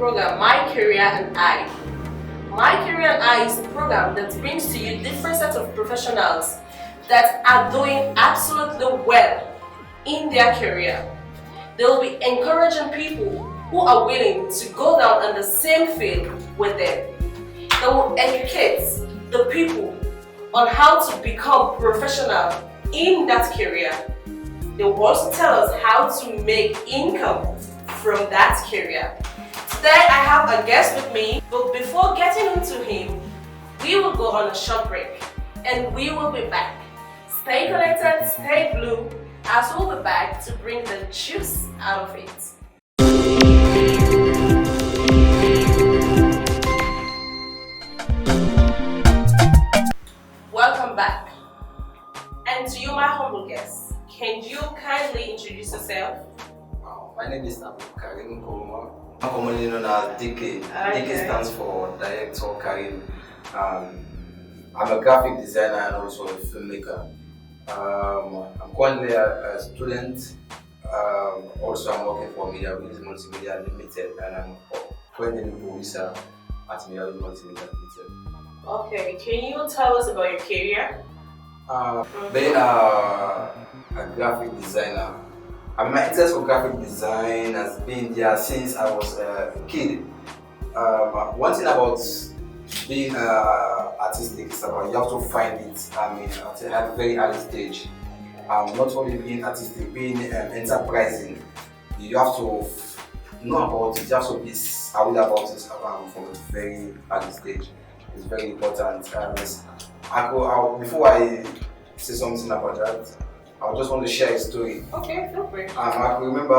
program My Career and I. My Career and I is a program that brings to you different sets of professionals that are doing absolutely well in their career. They will be encouraging people who are willing to go down in the same field with them. They will educate the people on how to become professional in that career. They will also tell us how to make income from that career. Today I have a guest with me, but before getting into him, we will go on a short break and we will be back. Stay connected, stay blue, as we'll be back to bring the juice out of it. Welcome back. And to you, my humble guest, can you kindly introduce yourself? My name is Karim Koloma. I'm commonly known as DK. DK stands for Director Karim. I'm a graphic designer and also a filmmaker. I'm currently a student. Also, I'm working for Media Multimedia Limited, and I'm currently a producer at Media Multimedia Limited. Okay, can you tell us about your career? Being a graphic designer. My interest for graphic design has been there since I was a kid. One thing about being artistic is about you have to find it. At a very early stage. Not only being artistic, being enterprising. You have to know about it. You have to be aware about it from a very early stage. It's very important. Before I say something about that, I just want to share a story. Okay, feel free. I remember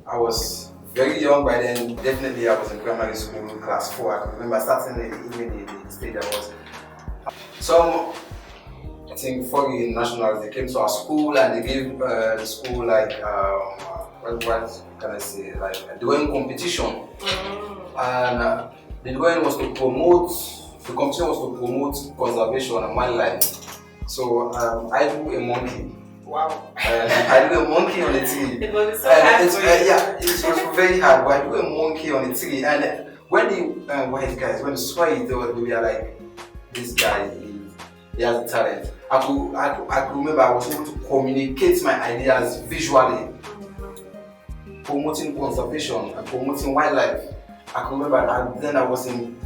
I was very young by then. Definitely, I was in primary school, class 4. I can remember starting even the stage I was. I think foreign nationals, they came to our school and they gave the school like what can I say, like the drawing competition. And the drawing was to promote. The competition was to promote conservation and wildlife. So I drew a monkey. Wow. I drew a monkey on the tree. It was so hard for you. Yeah, it was very hard, but I drew a monkey on the tree. And when the white guys, when they saw it, they were like, this guy, he has a talent. I could remember I was able to communicate my ideas visually, promoting conservation and promoting wildlife. I could remember that then I was in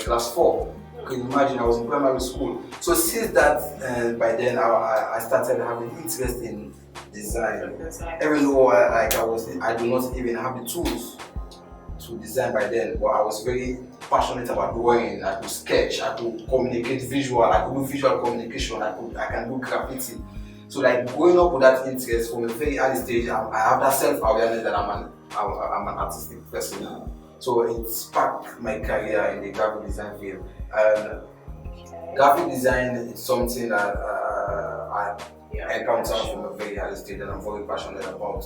class 4. You can imagine I was in primary school. So since that, by then I started having interest in design. Even though I do not even have the tools to design by then, but I was very passionate about drawing. I could sketch, I could communicate visual, I could do visual communication, I can do graffiti. So like growing up with that interest from a very early stage, I have that self-awareness that I'm an artistic person now. So it sparked my career in the graphic design field. And graphic design is something that I encountered from a very early stage and I'm very passionate about.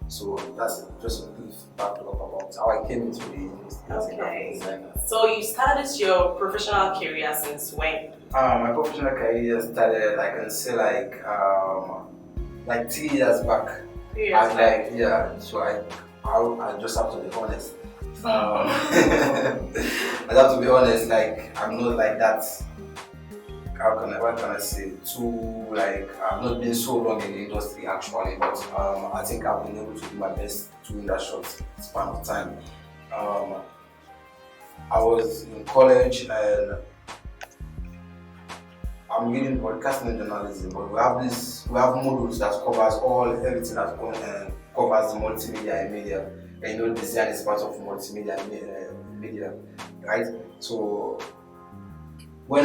So that's just a brief backdrop about how I came into the industry as a graphic designer. So you started your professional career since when? My professional career started, I can say, like 3 years back. 3 years back. So I just have to be honest. I have to be honest, like I'm not like that. What can I say? I've not been so long in the industry actually, but I think I've been able to do my best during that short span of time. I was in college and I'm reading broadcasting and journalism, but we have modules that covers everything that covers multimedia and media. And you know, design is part of multimedia and media, right? So when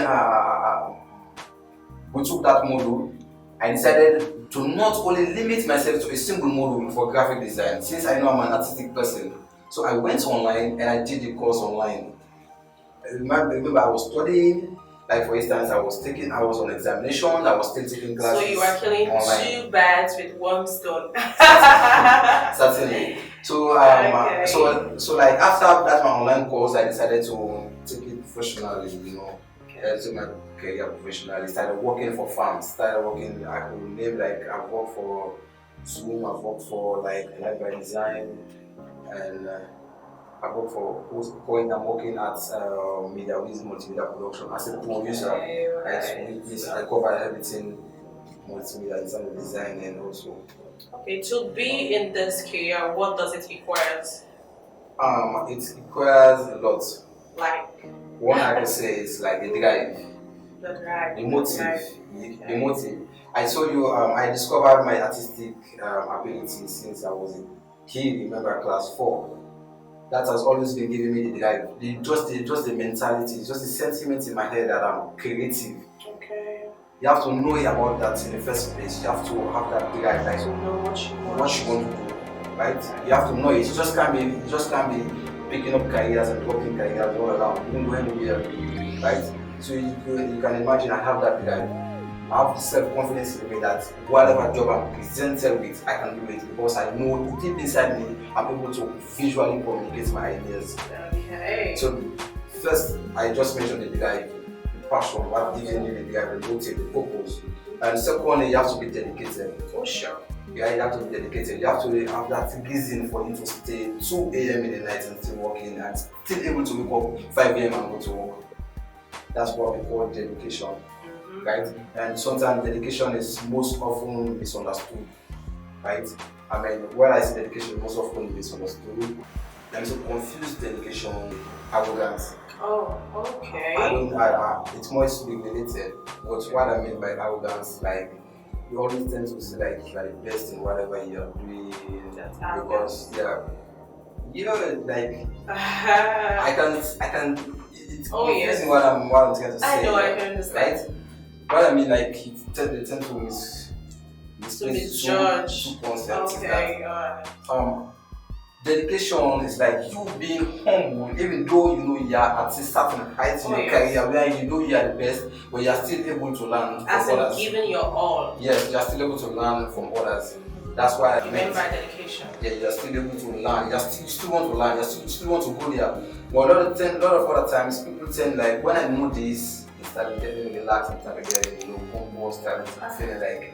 we took that module, I decided to not only limit myself to a single module for graphic design, since I know I'm an artistic person. So I went online and I did the course online. I remember I was studying, like for instance, I was on examination, I was still taking classes. So you were killing online. 2 birds with 1 stone. Certainly. So like after that my online course, I decided to take it professionally, take my career professionally. Started working for farms. I could name I've worked for Zoom, I've worked for like Live by Design, and I work for Point. I'm working at Media with Multimedia Production as a producer. Right? So I cover everything multimedia in terms of design and also. Okay, to be in this career, what does it require? It requires a lot. Like one I can say is like the drive, the motive, the motive. I told you I discovered my artistic ability since I was a kid. Remember class 4. That has always been giving me the drive. Just the mentality, just the sentiment in my head that I'm creative. Okay. You have to know about that in the first place. You have to have that drive, like to know what you want to do, right? You have to know it. You just can't be picking up careers and dropping careers all around. You don't go anywhere, right? So you can imagine I have that drive. I have the self-confidence in me that whatever job I'm presented with, I can do it because I know deep inside me I'm able to visually communicate my ideas. Okay. So first, I just mentioned the drive, the passion, what gives you the drive, the motive, the purpose. And secondly, you have to be dedicated. Oh sure. Yeah, you have to be dedicated. You have to have that reason for you to stay 2 a.m. in the night and still working and still able to wake up 5 a.m. and go to work. That's what we call dedication. Right? And sometimes dedication is most often misunderstood, right? I mean, when I say dedication, most often misunderstood. And so confuse dedication with arrogance. Oh, okay. It's more related. But what I mean by arrogance, like you always tend to see like you are the best in whatever you are doing. That's because like I can. It's confusing what I'm trying to say. I know, I can understand. Right? What I mean, like, they tend to misjudge. Two concepts. Okay. Dedication is like you being humble, even though you know you are at a certain height in your career where you know you are the best, but you are still able to learn from others. Giving your all. Yes, you are still able to learn from others. That's why I meant by dedication. Yeah, you are still able to learn. You still want to learn. You still want to go there. But a lot of other times, people tend like when I know this. Started getting relaxed and started getting, composed, started feeling like,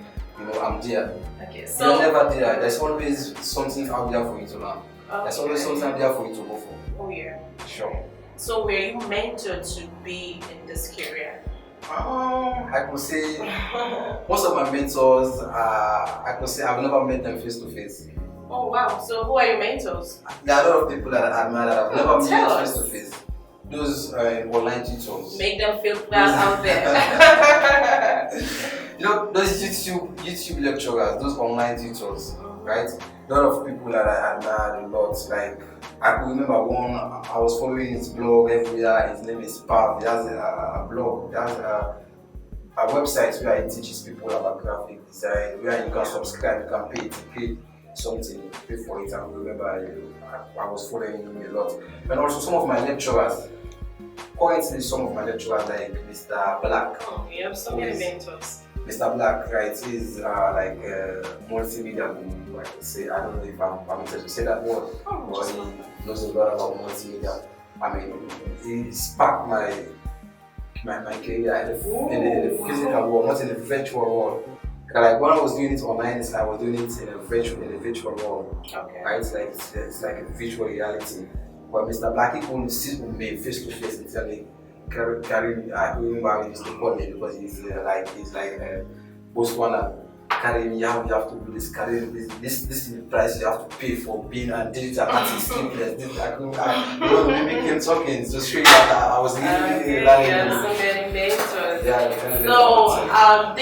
I'm there. Okay, so you're never there. There's always something out there for you to learn. Okay. There's always something out there for you to go for. Oh yeah. Sure. So were you mentored to be in this career? I could say most of my mentors, I could say I've never met them face to face. Oh wow. So who are your mentors? There are a lot of people that I admire that I've never met face to face. Those online tutors. Make them feel proud out there. Those YouTube lecturers, those online tutors, right? A lot of people that I admire a lot. Like I could remember one, I was following his blog everywhere. His name is Pam. He has a blog. He has a website where he teaches people about graphic design, where you can subscribe, you can pay something, pay for it. I remember I was following him a lot. And also some of my lecturers. Currently, some of my lecturers like Mr. Black. Oh, you have so many mentors. Mr. Black, right, is like multimedia guru, I can say. I don't know if I'm permitted to say that word, but he knows a lot about multimedia. I mean, he sparked my career in the physical world, not in the virtual world. Like when I was doing it online, I was doing it in the virtual world. Okay. Right? It's like a virtual reality. But Mr. Black, he couldn't sit with me face to face and tell me, carry I remember he used to call me because he's like Botswana. Carry me, you have to do this, carry this is the price you have to pay for being a digital artist. We became talking to straight that I was really learning. So many mentors. Yeah, so are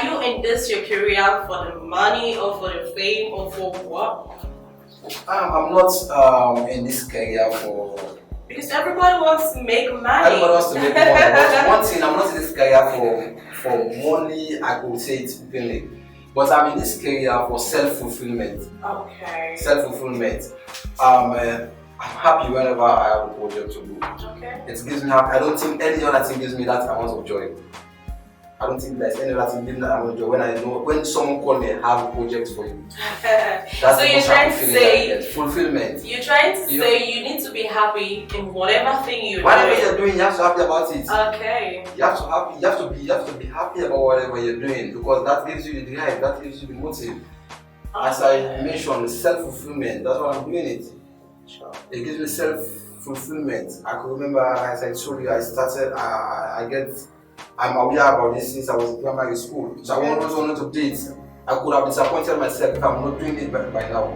you in this your career for the money or for the fame or for what? I'm not in this career for. Because everybody wants to make money. Everybody wants to make money. But one thing, I'm not in this career for money. I could say it openly. But I'm in this career for self-fulfillment. Okay. Self-fulfillment. I'm happy whenever I have a project to do. Okay. It gives me happy. I don't think any other thing gives me that amount of joy. I don't think there's any other thing gives me that amount of joy when someone calls me, I have a project for you. That's so you're trying to say fulfillment. You're trying to say you need to be happy in whatever thing you're doing. Whatever you're doing, you have to be happy about it. Okay. You have to be happy about whatever you're doing because that gives you the drive, that gives you the motive. As I mentioned, self-fulfillment, that's why I'm doing it. Sure. It gives me self-fulfillment. I can remember, as I told you, I'm aware about this since I was in primary school. So I always wanted to do it. I could have disappointed myself if I'm not doing it by now.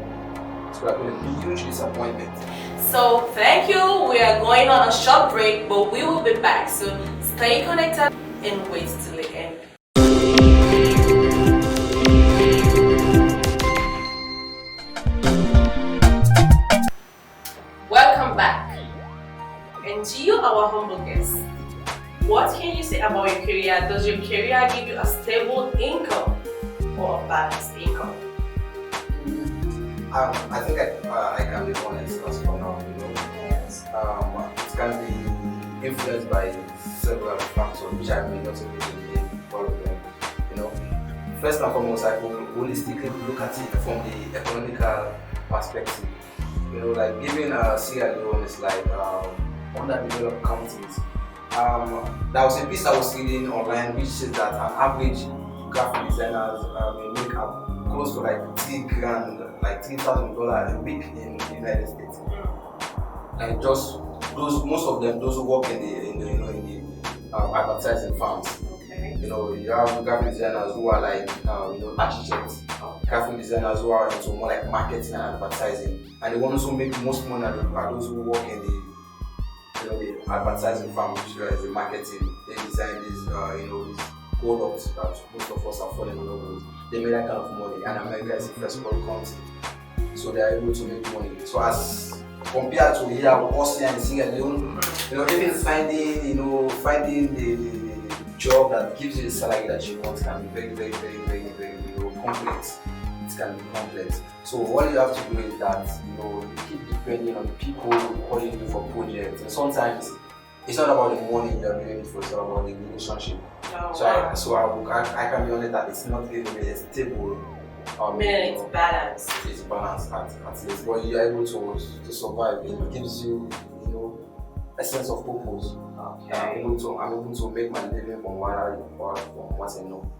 So I could have been huge disappointment. So thank you. We are going on a short break, but we will be back. So stay connected and wait till the end. Welcome back. And to you, our humble guests, what can you say about your career? Does your career give you a stable income or a balanced income? I think I can be honest as for now, Yes. It can be influenced by several factors which I may not even all of them. First and foremost, I will holistically look at it from the economical perspective. Like giving a Sierra Leone is like underdeveloped counties. There was a piece I was reading online which says that an average graphic designers may make up close to like $3,000, like $3,000 a week in the United States. And just most of them, those who work in the advertising firms. Okay. You have graphic designers who are like architects, graphic designers who are into more like marketing and advertising, and the ones who make most money are those who work in the advertising firm, which is the marketing. They design these these products that most of us are falling in love with. They make that kind of money, and America is the first world country, so they are able to make money. So as compared to here, us here in Sierra Leone, even finding the job that gives you the salary that you want can be very, very, very, very, very, complex. It can be complex. So what you have to do is that you keep depending on people calling you for projects, and sometimes it's not about the money you're doing it for, it's about the relationship. Oh, So I can be honest that it's not giving me a stable. It's balanced. It's balanced at least, but you're able to survive. It gives you a sense of purpose. Okay. I'm able to make my living from what I know.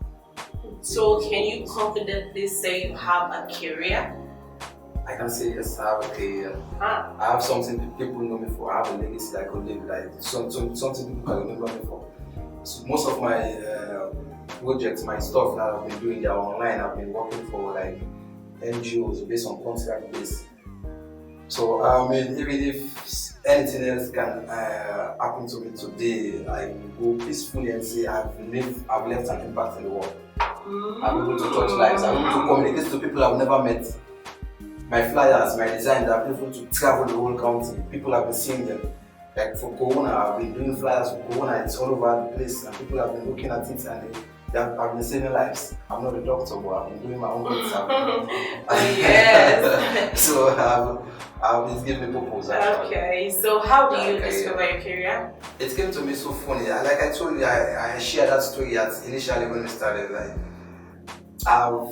So can you confidently say you have a career? I can say yes, I have a career. Ah. I have something people know me for. I have a legacy that I could live, like something people can remember me for. So most of my projects, my stuff that I've been doing, they are online. I've been working for like NGOs based on contract base. So even if anything else can happen to me today, I will go peacefully and say I've left an impact in the world. I'm able to touch lives. I'm able to communicate to people I've never met. My flyers, my designs, I've been able to travel the whole country. People have been seeing them. Like for Corona, I've been doing flyers for Corona. It's all over the place, and people have been looking at it, and I've been saving lives. I'm not a doctor, but I've been doing my own bits. Yes. So it's given me purpose. Actually. Okay. So how do you discover your career? It came to me so funny. Like I told you, I shared that story initially when we started. Like I'm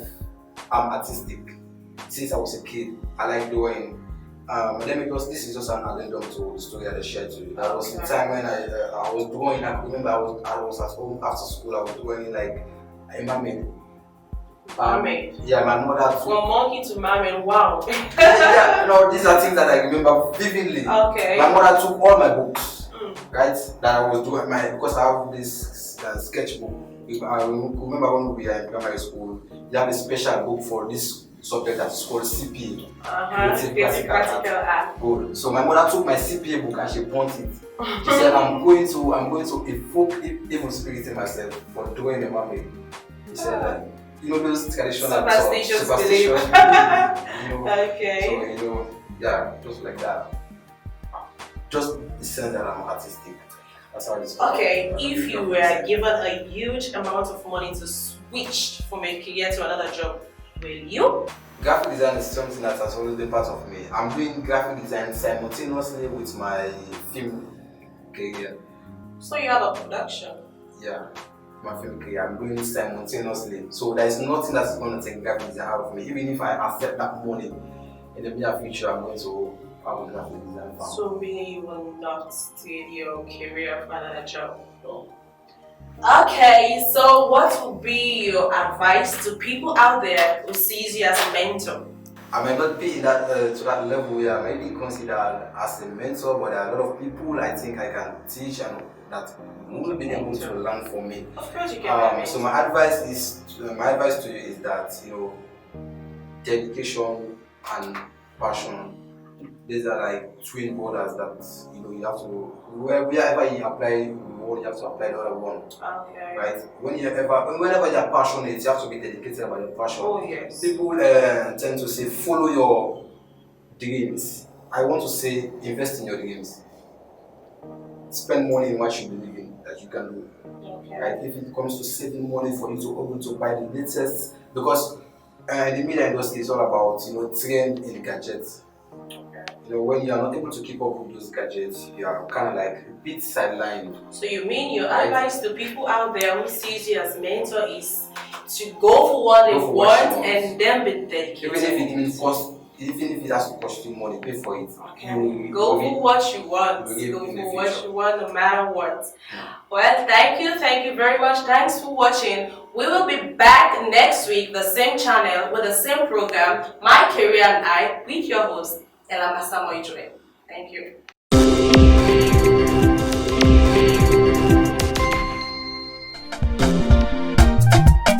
artistic since I was a kid. I like drawing. This is just an addendum to the story that I shared to you. That was the time when I was drawing. I remember I was at home after school. I was drawing like a mermaid. Mermaid? Yeah, my mother. From monkey to mermaid, wow. Yeah, these are things that I remember vividly. Okay. My mother took all my books, right, that I was doing because I have this sketchbook. I remember when we were in primary school, you have a special book for this subject that's called CPA. Creative Practical Art. Good. So my mother took my CPA book and she burnt it. She said, I'm going to evoke evil spirit in myself for doing a mermaid. She said that, those traditional superstitious belief. Okay. So, just like that. Just the sense that I'm artistic. That's how it's called. Okay, if you were given a huge amount of money to switch from a career to another job, will you? Graphic design is something that has always been part of me. I'm doing graphic design simultaneously with my film career. So you have a production? Yeah, my film career. I'm doing it simultaneously. So there is nothing that's going to take graphic design out of me. Even if I accept that money in the near future, I'm going to have a graphic design firm. So meaning you will not steer your career for another job? No. Okay, so what would be your advice to people out there who sees you as a mentor? I might not be in that to that level where I might be considered as a mentor, but there are a lot of people I think I can teach and that will be able to learn from me. Of course, you can. So my advice to you is that dedication and passion. These are like twin borders that you have to wherever you apply one, you have to apply the other one. Okay. Right? Whenever you're passionate, you have to be dedicated about your passion. Oh yes. People tend to say follow your dreams. I want to say invest in your dreams. Spend money in what you believe in that you can do. Okay. Right? If it comes to saving money for you to be able to buy the latest, because the media industry is all about trend in gadgets. When you are not able to keep up with those gadgets, you are kind of like a bit sidelined. So you mean your advice to people out there who sees you as mentor is to go for what they want and then be dedicated. Even if it has to cost you money, pay for it. Okay. Go for what you want. Go for what you want, no matter what. Well, thank you very much. Thanks for watching. We will be back next week, the same channel with the same program, My Career and I, with your host, Moijueh. Thank you.